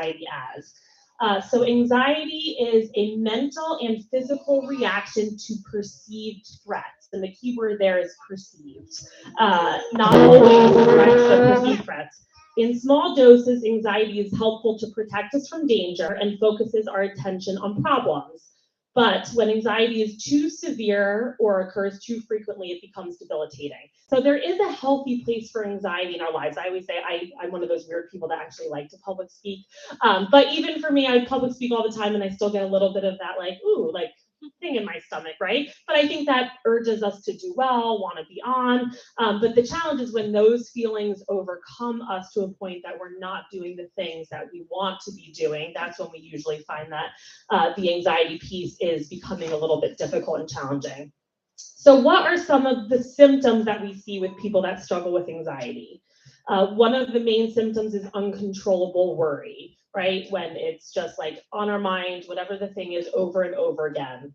anxiety as. So anxiety is a mental and physical reaction to perceived threats. And the key word there is perceived. Not always threats, but perceived threats. In small doses, anxiety is helpful to protect us from danger and focuses our attention on problems. But when anxiety is too severe or occurs too frequently, it becomes debilitating. So there is a healthy place for anxiety in our lives. I always say I'm one of those weird people that actually like to public speak. But even for me, I public speak all the time and I still get a little bit of that like, ooh, like thing in my stomach, right? But I think that urges us to do well, want to be on. But the challenge is when those feelings overcome us to a point that we're not doing the things that we want to be doing. That's when we usually find that the anxiety piece is becoming a little bit difficult and challenging. So what are some of the symptoms that we see with people that struggle with anxiety? One of the main symptoms is uncontrollable worry, right? When it's just like on our mind, whatever the thing is over and over again.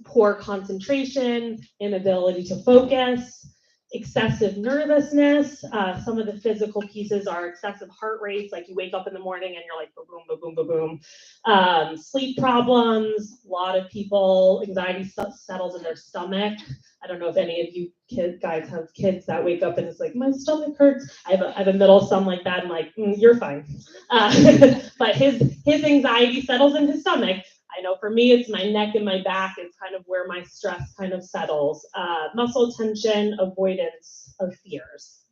Poor concentration, inability to focus, excessive nervousness. Some of the physical pieces are excessive heart rates, like you wake up in the morning and you're like boom, boom, boom, boom, boom. Sleep problems. A lot of people, anxiety settles in their stomach. I don't know if any of you guys have kids that wake up and it's like, my stomach hurts. I have a middle son like that. I'm like, you're fine. But his anxiety settles in his stomach. I know for me, it's my neck and my back. It's kind of where my stress kind of settles. Muscle tension, avoidance of fears.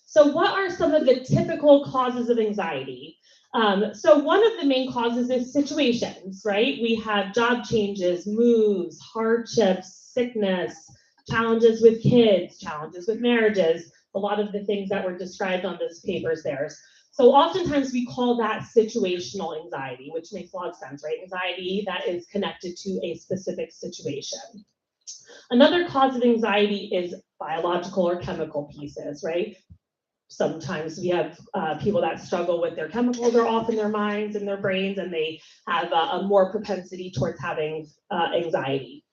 So what are some of the typical causes of anxiety? So one of the main causes is situations, right? We have job changes, moves, hardships, sickness, challenges with kids, challenges with marriages, a lot of the things that were described on this paper's there. So oftentimes we call that situational anxiety, which makes a lot of sense, right? Anxiety that is connected to a specific situation. Another cause of anxiety is biological or chemical pieces, right? Sometimes we have people that struggle with their chemicals are off in their minds and their brains, and they have a more propensity towards having anxiety.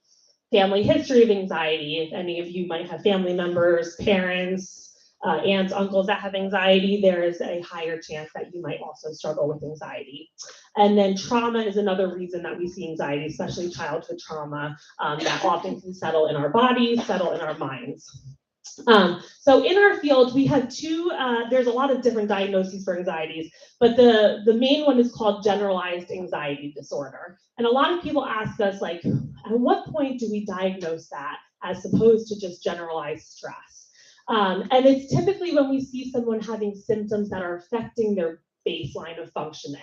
Family history of anxiety, if any of you might have family members, parents, aunts, uncles that have anxiety, there is a higher chance that you might also struggle with anxiety. And then trauma is another reason that we see anxiety, especially childhood trauma, that often can settle in our bodies, settle in our minds. So in our field, we have there's a lot of different diagnoses for anxieties, but the main one is called generalized anxiety disorder. And a lot of people ask us, like, at what point do we diagnose that as opposed to just generalized stress? And it's typically when we see someone having symptoms that are affecting their baseline of functioning.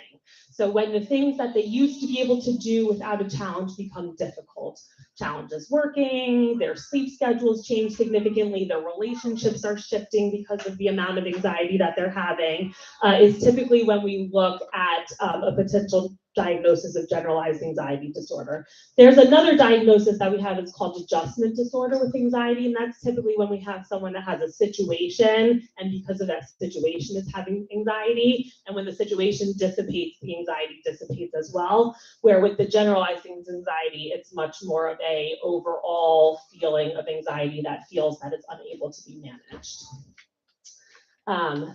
So when the things that they used to be able to do without a challenge become difficult. Challenges working, their sleep schedules change significantly, their relationships are shifting because of the amount of anxiety that they're having, is typically when we look at a potential diagnosis of generalized anxiety disorder. There's another diagnosis that we have, it's called adjustment disorder with anxiety, and that's typically when we have someone that has a situation, and because of that situation is having anxiety, and when the situation dissipates, the anxiety dissipates as well, where with the generalized anxiety, it's much more of a overall feeling of anxiety that feels that it's unable to be managed.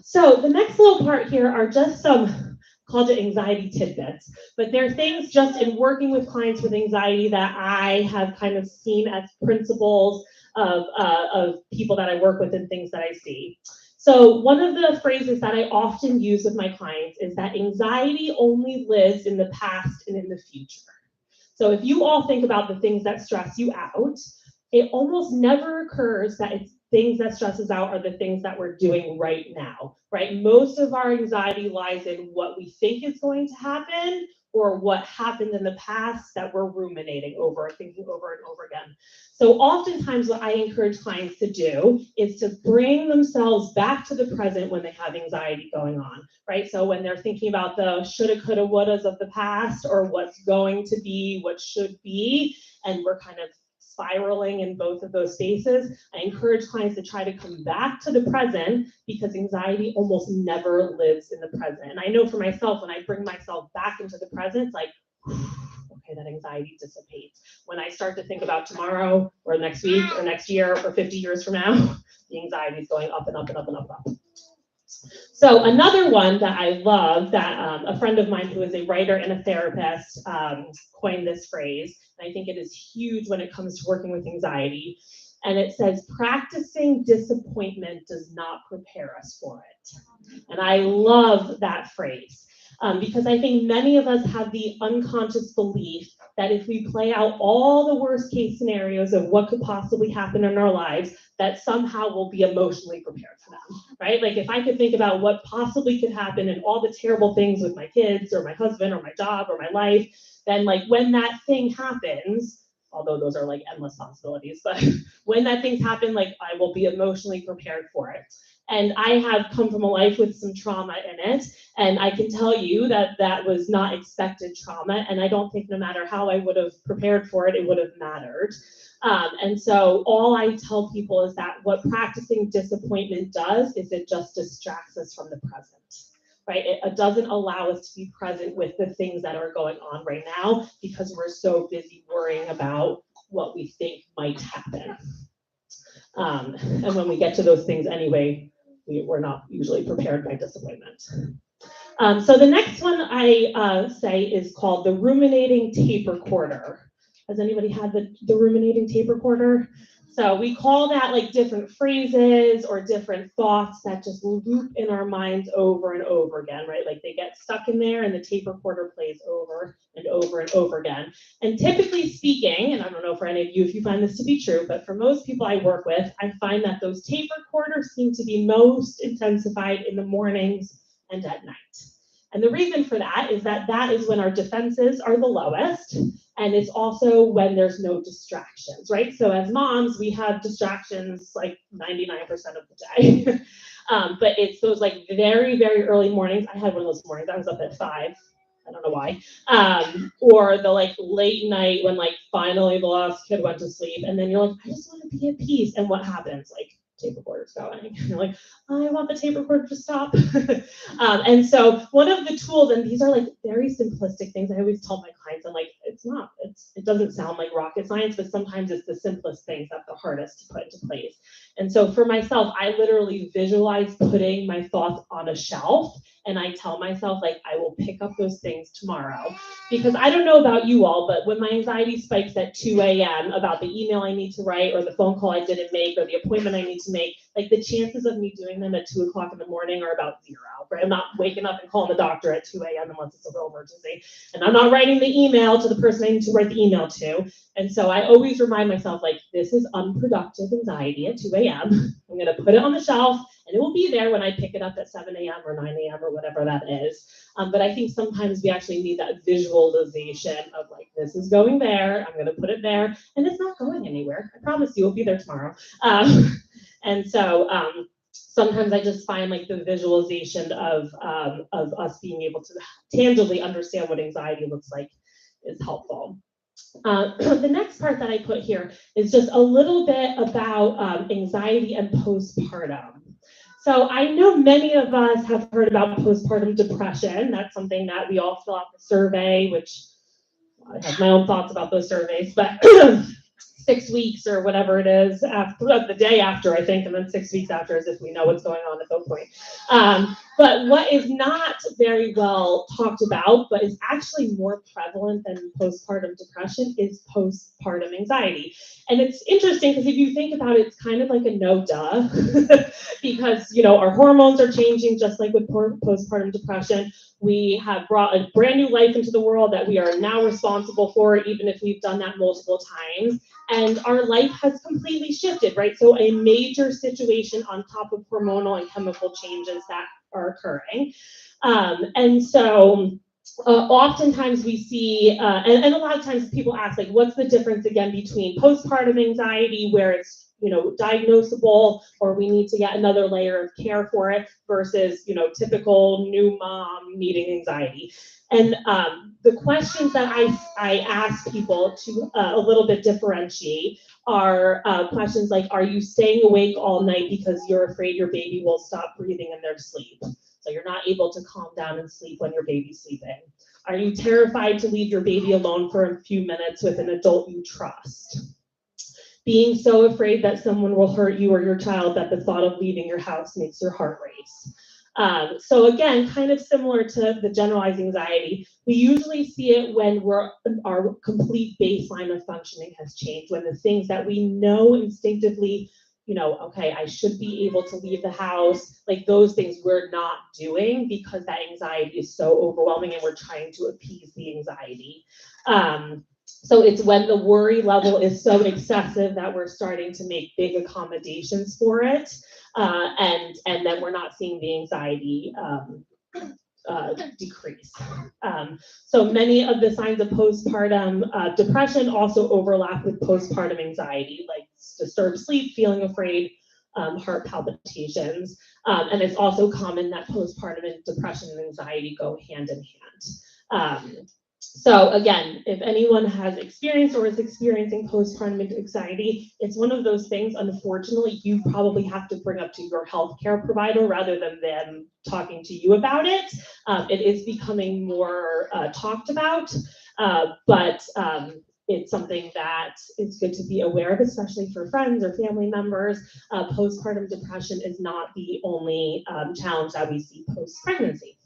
So the next little part here are just some called it anxiety tidbits, but they're things just in working with clients with anxiety that I have kind of seen as principles of people that I work with and things that I see. So one of the phrases that I often use with my clients is that anxiety only lives in the past and in the future. So if you all think about the things that stress you out, it almost never occurs that it's things that stress us out are the things that we're doing right now, right? Most of our anxiety lies in what we think is going to happen or what happened in the past that we're ruminating over, thinking over and over again. So oftentimes what I encourage clients to do is to bring themselves back to the present when they have anxiety going on, right? So when they're thinking about the shoulda, coulda, wouldas of the past or what's going to be, what should be, and we're kind of spiraling in both of those spaces, I encourage clients to try to come back to the present because anxiety almost never lives in the present. And I know for myself, when I bring myself back into the present, it's like, okay, that anxiety dissipates. When I start to think about tomorrow or next week or next year or 50 years from now, the anxiety is going up and up and up and up and up. So another one that I love that a friend of mine who is a writer and a therapist coined this phrase, and I think it is huge when it comes to working with anxiety. And it says, practicing disappointment does not prepare us for it. And I love that phrase because I think many of us have the unconscious belief that if we play out all the worst case scenarios of what could possibly happen in our lives, that somehow we'll be emotionally prepared for them, right? Like if I could think about what possibly could happen and all the terrible things with my kids or my husband or my job or my life, then like when that thing happens, although those are like endless possibilities, but when that thing happen, like I will be emotionally prepared for it. And I have come from a life with some trauma in it. And I can tell you that that was not expected trauma. And I don't think no matter how I would have prepared for it, it would have mattered. And so all I tell people is that what practicing disappointment does is it just distracts us from the present, right? It doesn't allow us to be present with the things that are going on right now because we're so busy worrying about what we think might happen. And when we get to those things anyway, we're not usually prepared by disappointment. So the next one I say is called the ruminating tape recorder. Has anybody had the ruminating tape recorder? So we call that like different phrases or different thoughts that just loop in our minds over and over again, right? Like they get stuck in there and the tape recorder plays over and over and over again. And typically speaking, and I don't know for any of you if you find this to be true, but for most people I work with, I find that those tape recorders seem to be most intensified in the mornings and at night. And the reason for that is that is when our defenses are the lowest, and it's also when there's no distractions, right? So as moms, we have distractions like 99% of the day. But it's those like very, very early mornings. I had one of those mornings, I was up at 5. I don't know why. Or the like late night when like finally the last kid went to sleep, and then you're like, I just want to be at peace. And what happens? Like tape recorder's going. And you're like, I want the tape recorder to stop. And so one of the tools, and these are like very simplistic things I always tell my clients, I'm like, it doesn't sound like rocket science, but sometimes it's the simplest things that's the hardest to put into place. And so for myself, I literally visualize putting my thoughts on a shelf, and I tell myself, like, I will pick up those things tomorrow. Because I don't know about you all, but when my anxiety spikes at 2 a.m. about the email I need to write or the phone call I didn't make or the appointment I need to make, like the chances of me doing them at 2 o'clock in the morning are about 0, right? I'm not waking up and calling the doctor at 2 a.m. unless it's a real emergency. And I'm not writing the email to the person I need to write the email to. And so I always remind myself, like, this is unproductive anxiety at 2 a.m. I'm going to put it on the shelf, and it will be there when I pick it up at 7 a.m. or 9 a.m. or whatever that is. But I think sometimes we actually need that visualization of like, this is going there, I'm going to put it there, and it's not going anywhere. I promise you, it'll be there tomorrow. And so sometimes I just find like the visualization of us being able to tangibly understand what anxiety looks like is helpful. The next part that I put here is just a little bit about anxiety and postpartum. So I know many of us have heard about postpartum depression. That's something that we all fill out the survey, which I have my own thoughts about those surveys, but 6 weeks or whatever it is, after the day after, I think, and then 6 weeks after, as if we know what's going on at that point. But what is not very well talked about, but is actually more prevalent than postpartum depression, is postpartum anxiety. And it's interesting because if you think about it, it's kind of like a no duh, because our hormones are changing just like with postpartum depression. We have brought a brand new life into the world that we are now responsible for, even if we've done that multiple times. And our life has completely shifted, right? So a major situation on top of hormonal and chemical changes that are occurring. And so oftentimes we see, and a lot of times people ask, like, what's the difference again between postpartum anxiety, where it's diagnosable, or we need to get another layer of care for it, versus typical new mom needing anxiety. And the questions that I ask people to a little bit differentiate are questions like, are you staying awake all night because you're afraid your baby will stop breathing in their sleep? So you're not able to calm down and sleep when your baby's sleeping. Are you terrified to leave your baby alone for a few minutes with an adult you trust? Being so afraid that someone will hurt you or your child that the thought of leaving your house makes your heart race. So again, kind of similar to the generalized anxiety, we usually see it when our complete baseline of functioning has changed, when the things that we know instinctively, okay, I should be able to leave the house, like those things we're not doing because that anxiety is so overwhelming and we're trying to appease the anxiety. So it's when the worry level is so excessive that we're starting to make big accommodations for it. And then we're not seeing the anxiety decrease. So many of the signs of postpartum depression also overlap with postpartum anxiety, like disturbed sleep, feeling afraid, heart palpitations. And it's also common that postpartum depression and anxiety go hand in hand. So again, if anyone has experienced or is experiencing postpartum anxiety, it's one of those things, unfortunately, you probably have to bring up to your healthcare provider rather than them talking to you about it. It is becoming more talked about, but it's something that is good to be aware of, especially for friends or family members. Postpartum depression is not the only challenge that we see post-pregnancy.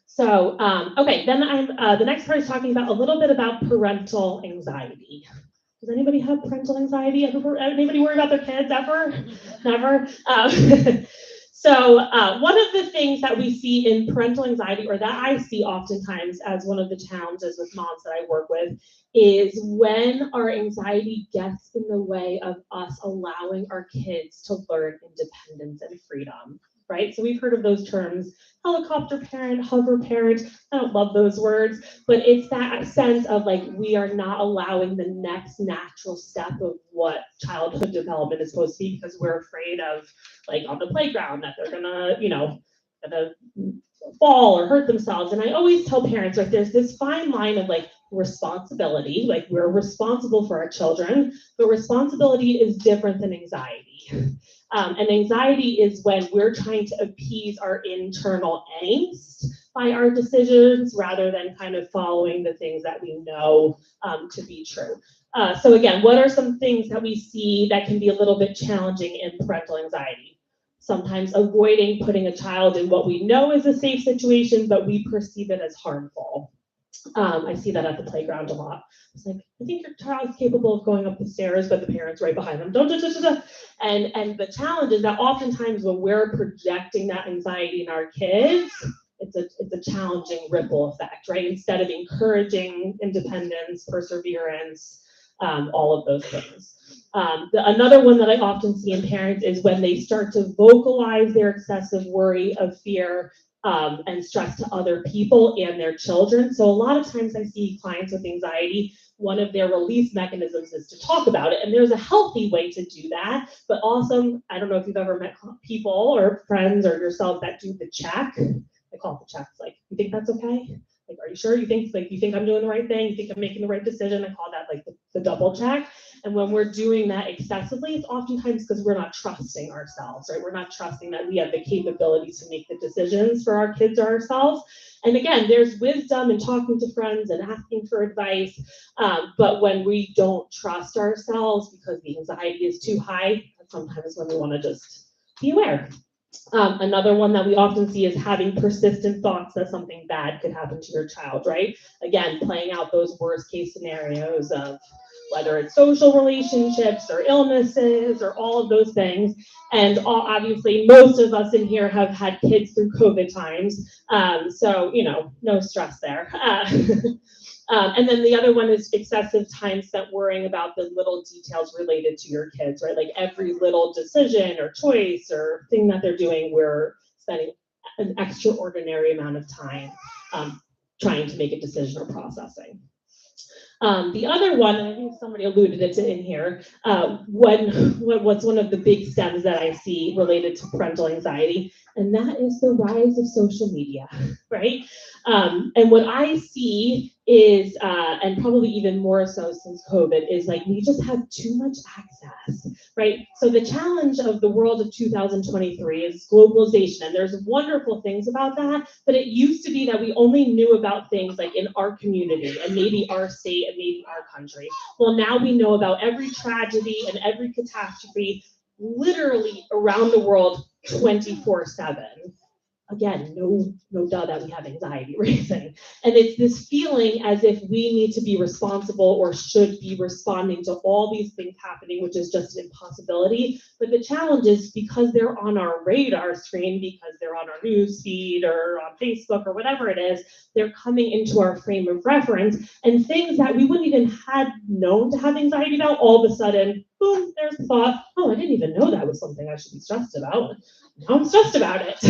So, okay, then the next part is talking about a little bit about parental anxiety. Does anybody have parental anxiety? Anybody worry about their kids ever? Never? So one of the things that we see in parental anxiety, or that I see oftentimes as one of the challenges with moms that I work with, is when our anxiety gets in the way of us allowing our kids to learn independence and freedom. Right? So we've heard of those terms, helicopter parent, hover parent. I don't love those words, but it's that sense of like, we are not allowing the next natural step of what childhood development is supposed to be because we're afraid of, like, on the playground that they're gonna, gonna fall or hurt themselves. And I always tell parents, like, there's this fine line of like responsibility, like we're responsible for our children, but responsibility is different than anxiety. And anxiety is when we're trying to appease our internal angst by our decisions rather than kind of following the things that we know to be true. So again, what are some things that we see that can be a little bit challenging in parental anxiety? Sometimes avoiding putting a child in what we know is a safe situation, but we perceive it as harmful. I see that at the playground a lot. It's like, I think your child's capable of going up the stairs, but the parent's right behind them. And the challenge is that oftentimes when we're projecting that anxiety in our kids, it's a challenging ripple effect, right? Instead of encouraging independence, perseverance, all of those things. Another one that I often see in parents is when they start to vocalize their excessive worry of fear and stress to other people and their children. So a lot of times I see clients with anxiety, one of their release mechanisms is to talk about it. And there's a healthy way to do that. But also, I don't know if you've ever met people or friends or yourself that do the check. I call it the checks. Like, you think that's okay? Like, are you sure? You think I'm doing the right thing? You think I'm making the right decision? I call that like the double check. And when we're doing that excessively, it's oftentimes because we're not trusting ourselves, right? We're not trusting that we have the capability to make the decisions for our kids or ourselves. And again, there's wisdom in talking to friends and asking for advice. But when we don't trust ourselves because the anxiety is too high, that's sometimes when we want to just be aware. Another one that we often see is having persistent thoughts that something bad could happen to your child, right? Again, playing out those worst case scenarios of whether it's social relationships or illnesses or all of those things. And obviously, most of us in here have had kids through COVID times. So, no stress there. And then the other one is excessive time spent worrying about the little details related to your kids, right? Like every little decision or choice or thing that they're doing, we're spending an extraordinary amount of time trying to make a decision or processing. The other one, I think somebody alluded to in here, what's one of the big stems that I see related to parental anxiety, and that is the rise of social media, right? And what I see is, and probably even more so since COVID, is like we just have too much access, right? So the challenge of the world of 2023 is globalization, and there's wonderful things about that, but it used to be that we only knew about things like in our community and maybe our state and maybe our country. Well, now we know about every tragedy and every catastrophe literally around the world 24/7. again, no duh that we have anxiety raising. And it's this feeling as if we need to be responsible or should be responding to all these things happening, which is just an impossibility. But the challenge is because they're on our radar screen, because they're on our news feed or on Facebook or whatever it is, they're coming into our frame of reference, and things that we wouldn't even had known to have anxiety about, all of a sudden, boom, there's the thought, oh, I didn't even know that was something I should be stressed about. Now I'm stressed about it.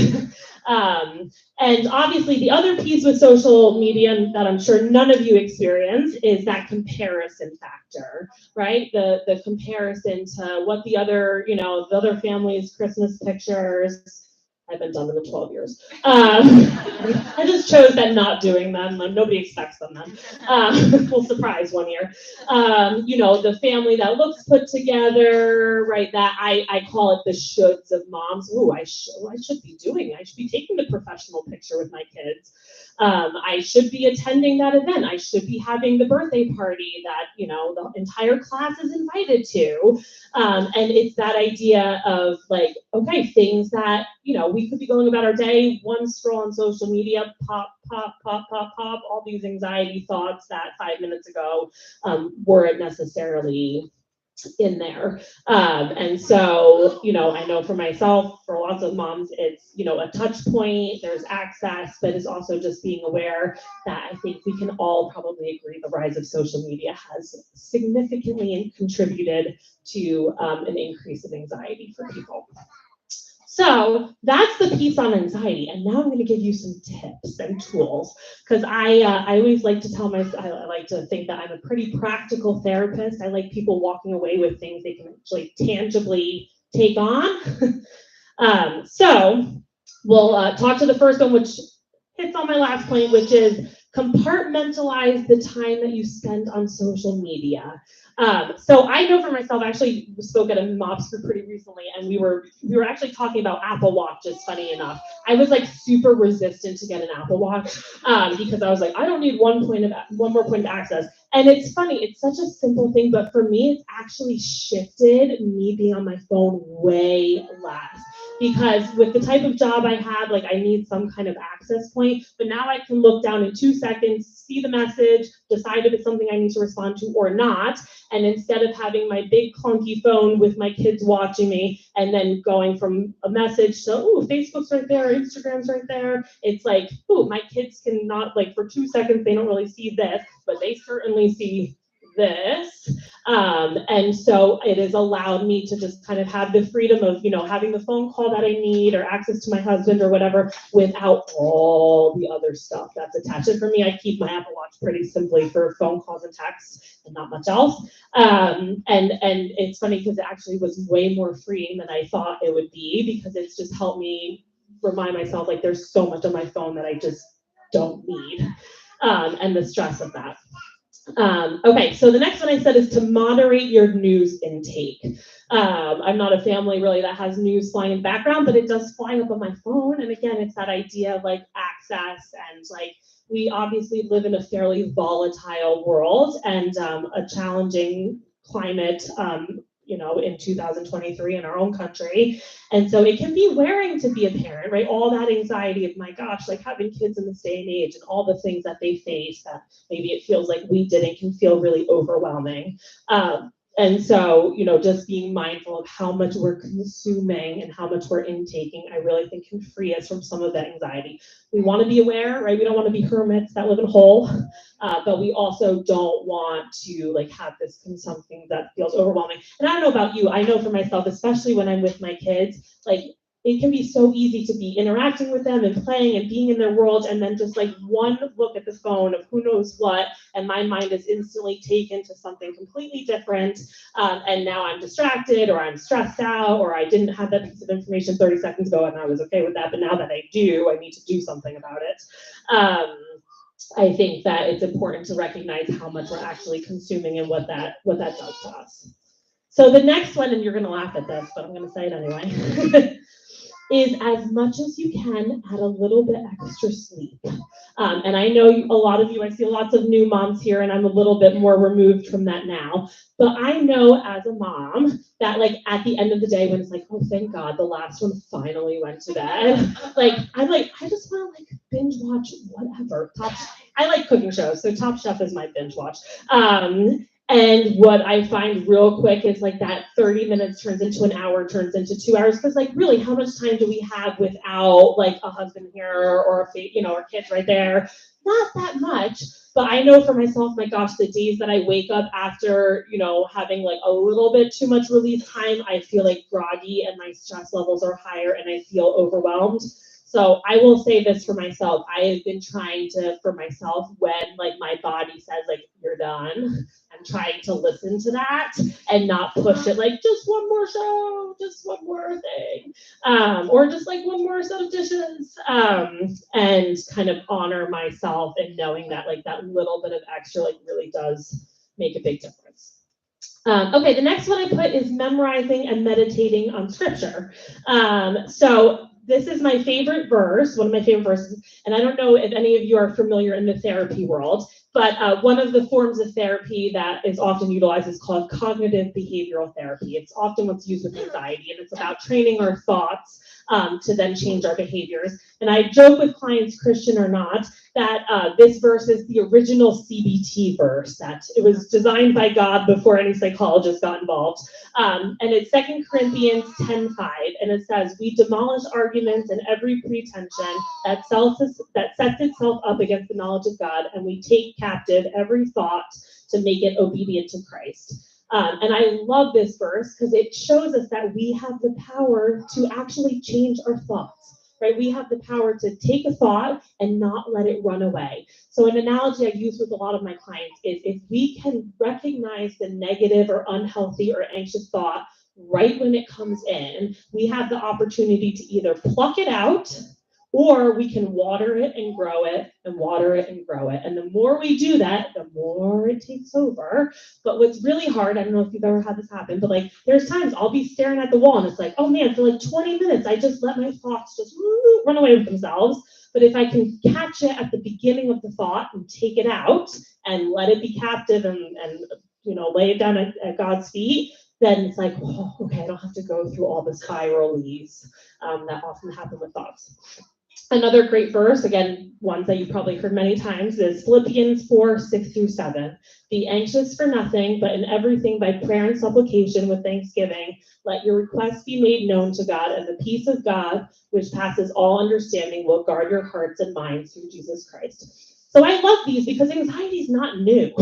And obviously the other piece with social media that I'm sure none of you experience is that comparison factor, right? The comparison to what the other family's Christmas pictures. I've been done them in 12 years. I just chose that not doing them. Nobody expects them then. Full surprise one year. The family that looks put together, right? That I call it the shoulds of moms. Ooh, I should be doing it. I should be taking the professional picture with my kids. I should be attending that event. I should be having the birthday party that, the entire class is invited to. And it's that idea of like, okay, things that, we could be going about our day, one scroll on social media, pop, all these anxiety thoughts that 5 minutes ago weren't necessarily in there. And so, I know for myself, for lots of moms, it's, a touch point, there's access, but it's also just being aware that I think we can all probably agree the rise of social media has significantly contributed to an increase in anxiety for people. So that's the piece on anxiety, and now I'm going to give you some tips and tools, because I always like to tell myself, I like to think that I'm a pretty practical therapist. I like people walking away with things they can actually tangibly take on. So we'll talk to the first one, which hits on my last point, which is compartmentalize the time that you spend on social media. So I know for myself, I actually spoke at a MOPS group pretty recently, and we were actually talking about Apple Watches, funny enough. I was like super resistant to get an Apple Watch because I was like, I don't need one more point of access. And it's funny, it's such a simple thing, but for me, it's actually shifted me being on my phone way less. Because with the type of job I have, like I need some kind of access point, but now I can look down in 2 seconds, see the message, decide if it's something I need to respond to or not. And instead of having my big clunky phone with my kids watching me and then going from a message to, oh, Facebook's right there, Instagram's right there, it's like, oh, my kids can not, like for 2 seconds, they don't really see this, but they certainly see this. And so it has allowed me to just kind of have the freedom of, having the phone call that I need or access to my husband or whatever without all the other stuff that's attached. And for me, I keep my Apple Watch pretty simply for phone calls and texts and not much else. And it's funny because it actually was way more freeing than I thought it would be, because it's just helped me remind myself like there's so much on my phone that I just don't need, and the stress of that. Okay, so the next one I said is to moderate your news intake. I'm not a family really that has news flying in the background, but it does fly up on my phone. And again, it's that idea of like access, and like we obviously live in a fairly volatile world and a challenging climate, in 2023 in our own country. And so it can be wearing to be a parent, right? All that anxiety of, my gosh, like having kids in this day and age and all the things that they face that maybe it feels like we didn't, can feel really overwhelming. And so, just being mindful of how much we're consuming and how much we're intaking, I really think can free us from some of that anxiety. We want to be aware, right? We don't want to be hermits that live in a hole, but we also don't want to like have this consumption that feels overwhelming. And I don't know about you, I know for myself, especially when I'm with my kids, like it can be so easy to be interacting with them and playing and being in their world, and then just like one look at the phone of who knows what, and my mind is instantly taken to something completely different, and now I'm distracted, or I'm stressed out, or I didn't have that piece of information 30 seconds ago and I was okay with that, but now that I do, I need to do something about it. I think that it's important to recognize how much we're actually consuming and what that does to us. So the next one, and you're going to laugh at this, but I'm going to say it anyway. is as much as you can add a little bit extra sleep. And I know a lot of you, I see lots of new moms here, and I'm a little bit more removed from that now. But I know as a mom that like at the end of the day when it's like, oh, thank God, the last one finally went to bed. I'm like, I just want to like binge watch whatever. I like cooking shows, so Top Chef is my binge watch. And what I find real quick is like that 30 minutes turns into an hour, turns into 2 hours. Because like really, how much time do we have without like a husband here or or kids right there? Not that much. But I know for myself, my gosh, the days that I wake up after, having like a little bit too much release time, I feel like groggy and my stress levels are higher and I feel overwhelmed. So I will say this for myself. I have been trying to, for myself, when like my body says like, you're done, I'm trying to listen to that and not push it like just one more show, just one more thing, or just like one more set of dishes, and kind of honor myself and knowing that like that little bit of extra like really does make a big difference. Okay, the next one I put is memorizing and meditating on scripture. So this is my favorite verse, one of my favorite verses, and I don't know if any of you are familiar in the therapy world, but one of the forms of therapy that is often utilized is called cognitive behavioral therapy. It's often what's used with anxiety, and it's about training our thoughts to then change our behaviors. And I joke with clients, Christian or not, that this verse is the original CBT verse, that it was designed by God before any psychologist got involved. And it's 2 Corinthians 10:5, and it says, we demolish arguments and every pretension that sets itself up against the knowledge of God, and we take captive every thought to make it obedient to Christ. And I love this verse because it shows us that we have the power to actually change our thoughts. Right? We have the power to take a thought and not let it run away. So an analogy I use with a lot of my clients is if we can recognize the negative or unhealthy or anxious thought right when it comes in, we have the opportunity to either pluck it out, or we can water it and grow it and water it and grow it. And the more we do that, the more it takes over. But what's really hard, I don't know if you've ever had this happen, but like there's times I'll be staring at the wall and it's like, oh man, for like 20 minutes, I just let my thoughts just run away with themselves. But if I can catch it at the beginning of the thought and take it out and let it be captive and lay it down at God's feet, then it's like, oh, okay, I don't have to go through all the spiralies that often happen with thoughts. Another great verse, again, ones that you've probably heard many times, is Philippians 4:6-7. Be anxious for nothing, but in everything by prayer and supplication with thanksgiving, let your requests be made known to God, and the peace of God, which passes all understanding, will guard your hearts and minds through Jesus Christ. So I love these because anxiety is not new,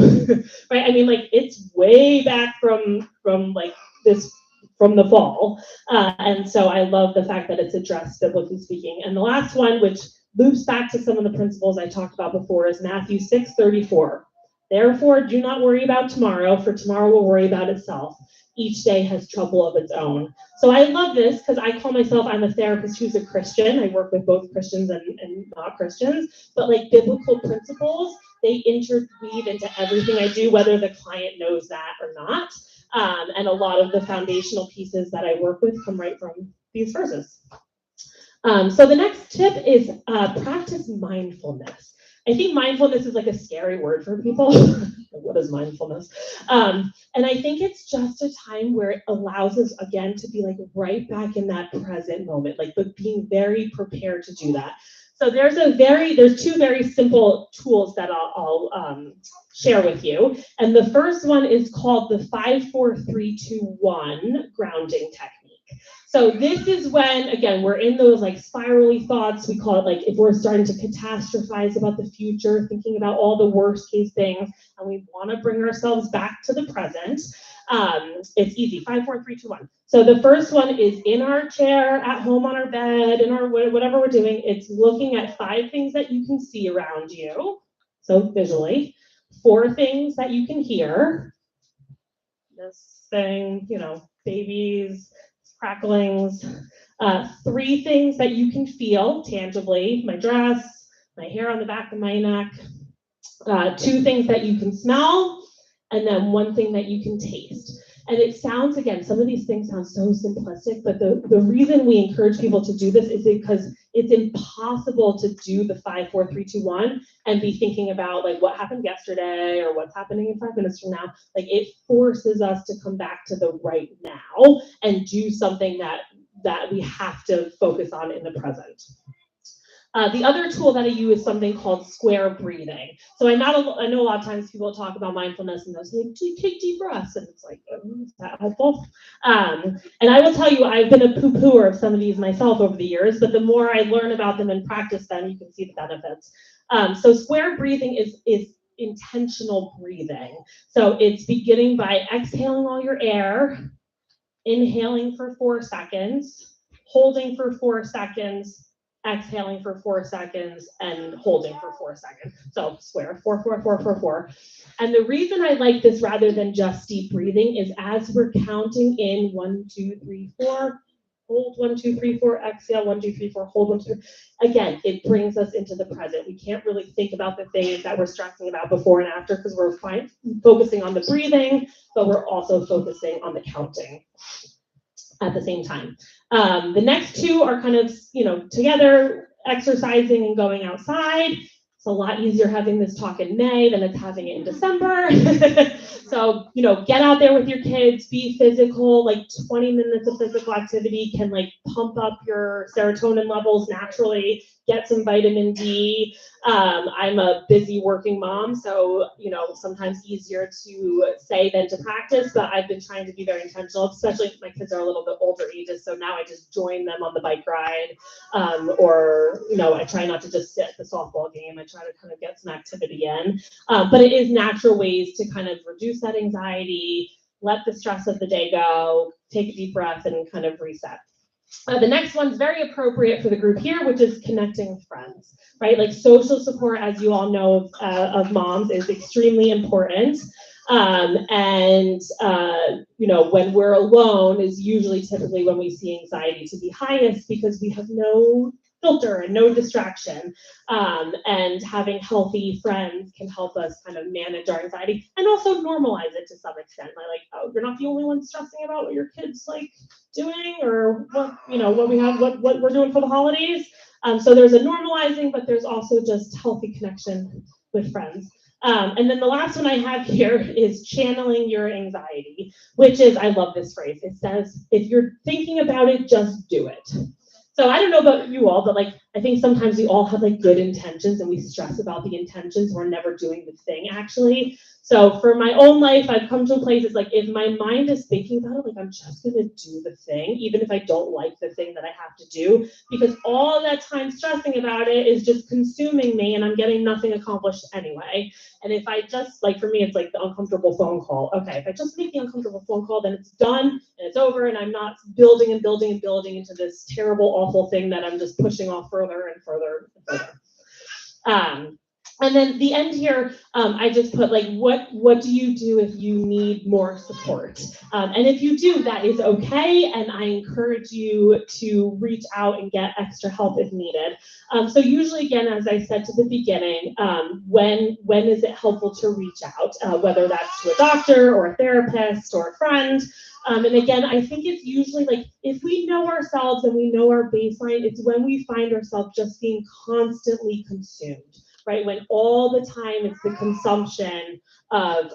right? I mean, like it's way back from like this from the fall. And so I love the fact that it's addressed biblically speaking. And the last one, which loops back to some of the principles I talked about before, is Matthew 6:34. Therefore, do not worry about tomorrow, for tomorrow will worry about itself. Each day has trouble of its own. So I love this because I call myself, I'm a therapist who's a Christian. I work with both Christians and not Christians, but like biblical principles, they interweave into everything I do, whether the client knows that or not. And a lot of the foundational pieces that I work with come right from these verses. So the next tip is practice mindfulness. I think mindfulness is like a scary word for people. What is mindfulness? And I think it's just a time where it allows us, again, to be like right back in that present moment, like but being very prepared to do that. So there's two very simple tools that I'll share with you. And the first one is called the 5-4-3-2-1 grounding technique. So this is when, again, we're in those like spirally thoughts. We call it like if we're starting to catastrophize about the future, thinking about all the worst case things, and we want to bring ourselves back to the present. It's easy, 5-4-3-2-1. So the first one is in our chair, at home on our bed, in our whatever we're doing. It's looking at 5 things that you can see around you, so visually. 4 things that you can hear. This thing, babies, cracklings. 3 things that you can feel tangibly, my dress, my hair on the back of my neck. 2 things that you can smell, and then 1 thing that you can taste. And it sounds, again, some of these things sound so simplistic, but the reason we encourage people to do this is because it's impossible to do the 5, 4, 3, 2, 1 and be thinking about like what happened yesterday or what's happening in 5 minutes from now. Like it forces us to come back to the right now and do something that we have to focus on in the present. The other tool that I use is something called square breathing. So I know a lot of times people talk about mindfulness and they'll say, take deep breaths. And it's like, is that helpful? And I will tell you, I've been a poo-pooer of some of these myself over the years, but the more I learn about them and practice them, you can see the benefits. So square breathing is intentional breathing. So it's beginning by exhaling all your air, inhaling for 4 seconds, holding for 4 seconds, exhaling for 4 seconds, and holding for 4 seconds. So square, 4, 4, 4, 4, 4. And the reason I like this rather than just deep breathing is as we're counting in 1, 2, 3, 4, hold 1, 2, 3, 4, exhale 1, 2, 3, 4, hold 1, 2. Again, it brings us into the present. We can't really think about the things that we're stressing about before and after because we're focusing on the breathing, but we're also focusing on the counting at the same time. The next two are kind of, together, exercising and going outside. It's a lot easier having this talk in May than it's having it in December. So, get out there with your kids, be physical, like 20 minutes of physical activity can like pump up your serotonin levels naturally, get some vitamin D. I'm a busy working mom, so, sometimes easier to say than to practice, but I've been trying to be very intentional, especially if my kids are a little bit older ages. So now I just join them on the bike ride, or, I try not to just sit at the softball game. I try to kind of get some activity in, but it is natural ways to kind of reduce that anxiety, let the stress of the day go, take a deep breath and kind of reset. The next one's very appropriate for the group here, which is connecting with friends, right? Like social support, as you all know, of moms is extremely important. When we're alone is usually typically when we see anxiety to be highest because we have no filter and no distraction. And having healthy friends can help us kind of manage our anxiety and also normalize it to some extent. Like, oh, you're not the only one stressing about what your kids like doing or what we're doing for the holidays. So there's a normalizing, but there's also just healthy connection with friends. And then the last one I have here is channeling your anxiety, which is, I love this phrase. It says, if you're thinking about it, just do it. So I don't know about you all, but like, I think sometimes we all have like good intentions and we stress about the intentions. We're never doing the thing actually. So for my own life, I've come to a place, it's like, if my mind is thinking about it, like I'm just gonna do the thing, even if I don't like the thing that I have to do, because all that time stressing about it is just consuming me and I'm getting nothing accomplished anyway. And if I just, like for me, it's like the uncomfortable phone call. Okay, if I just make the uncomfortable phone call, then it's done and it's over and I'm not building and building and building into this terrible, awful thing that I'm just pushing off further and further and further. And then the end here, I just put like, what do you do if you need more support? And if you do, that is okay. And I encourage you to reach out and get extra help if needed. So usually, again, as I said to the beginning, when is it helpful to reach out, whether that's to a doctor or a therapist or a friend? And again, I think it's usually like, if we know ourselves and we know our baseline, it's when we find ourselves just being constantly consumed. Right, when all the time it's the consumption of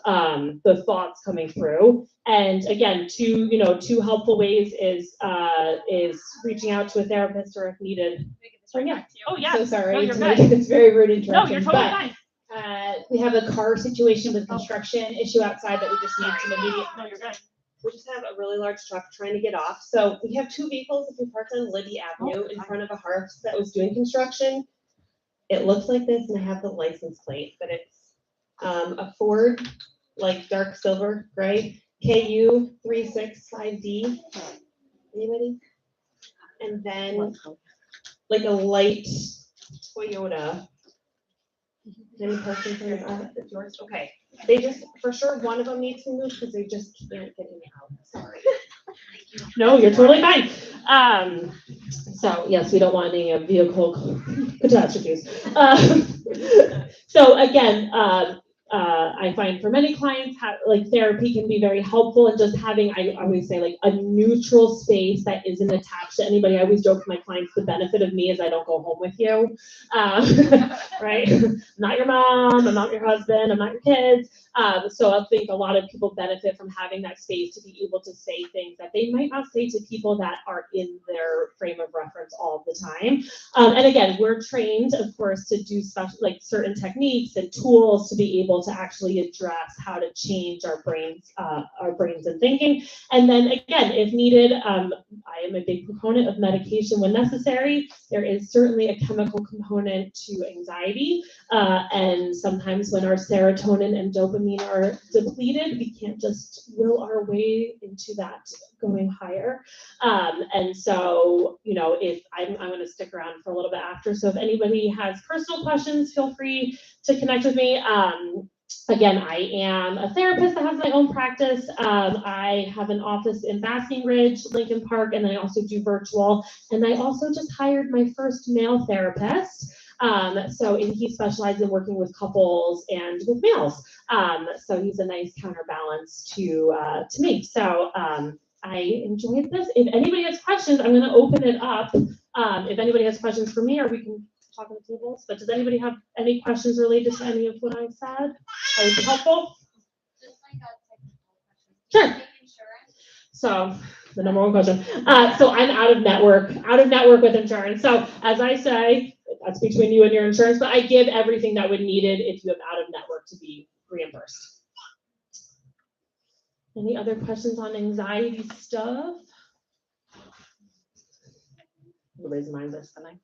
the thoughts coming through. And again, two helpful ways is reaching out to a therapist or if needed. Oh yeah. So sorry, no, it's very rude interruption. No, you're totally fine. We have a car situation with construction issue outside that we just need some immediate. No, you're good. We just have a really large truck trying to get off. So we have two vehicles that we parked on Libby Avenue in front of a Harps that was doing construction. It looks like this, and I have the license plate, but it's a Ford, like dark silver, gray, KU 365D. Anybody? And then like a light Toyota. Any person from the George? Okay. They just, for sure, one of them needs to move because they just can't get in out. Sorry. No, you're totally fine. So yes, we don't want any vehicle catastrophes. So again, I find for many clients, like therapy can be very helpful, and just having, I always say, like a neutral space that isn't attached to anybody. I always joke with my clients, the benefit of me is I don't go home with you, right? I'm not your mom, I'm not your husband, I'm not your kids. So I think a lot of people benefit from having that space to be able to say things that they might not say to people that are in their frame of reference all the time. And again, we're trained, of course, to do special, like certain techniques and tools to be able to actually address how to change our brains and thinking. And then again, if needed, I am a big proponent of medication when necessary. There is certainly a chemical component to anxiety, and sometimes when our serotonin and dopamine are depleted, we can't just will our way into that going higher. And so, you know, if I'm going to stick around for a little bit after. So if anybody has personal questions, feel free to connect with me. Again, I am a therapist that has my own practice. I have an office in Basking Ridge, Lincoln Park, and then I also do virtual. And I also just hired my first male therapist. And he specializes in working with couples and with males. So he's a nice counterbalance to me. So I enjoyed this. If anybody has questions, I'm going to open it up. If anybody has questions for me, or we can talk on the tables. But does anybody have any questions related to any of what I said? That would be helpful. Just like a technical question. Sure. So the number one question. So I'm out of network with insurance. So as I say, that's between you and your insurance, but I give everything that would needed if you have out of network to be reimbursed. Any other questions on anxiety stuff? Nobody's mind this tonight.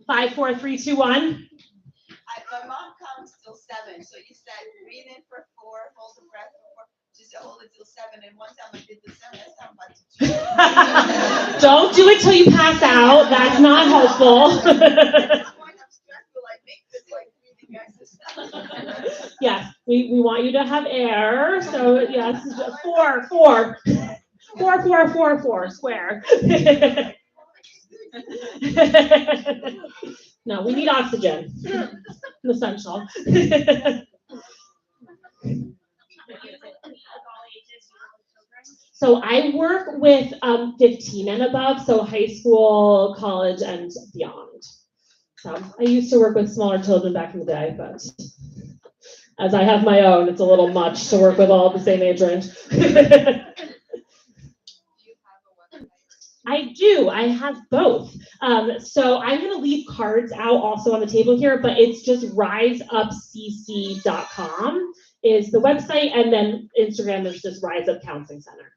5, 4, 3, 2, 1. My mom counts till 7, so you said breathe in for 4, hold the breath for 4. She said hold it till 7, and one time I did the 7. That's not much. Don't do it till you pass out. That's not helpful. Yes, we want you to have air. So yes, 4, 4, 4, 4, 4, 4, square. No, we need oxygen. Essential. So I work with 15 and above, so high school, college, and beyond. So I used to work with smaller children back in the day, but as I have my own, it's a little much to work with all the same age range. I do. I have both. So I'm going to leave cards out also on the table here, but it's just riseupcc.com is the website, and then Instagram is just Rise Up Counseling Center.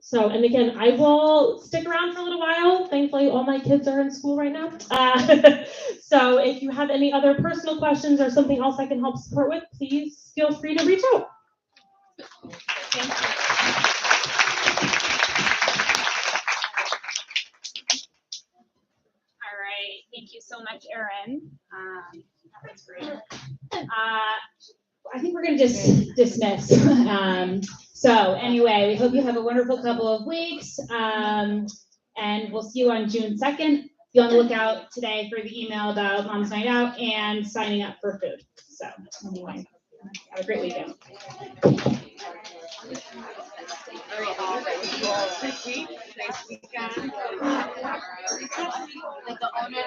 So, and again, I will stick around for a little while. Thankfully, all my kids are in school right now. So if you have any other personal questions or something else I can help support with, please feel free to reach out. Thank you. All right, thank you so much, Erin. That was great. I think we're going to just dismiss. So anyway, we hope you have a wonderful couple of weeks, and we'll see you on June 2nd. Be on the lookout today for the email about Mom's Night Out and signing up for food. So anyway, have a great weekend. Nice weekend. Like the owner.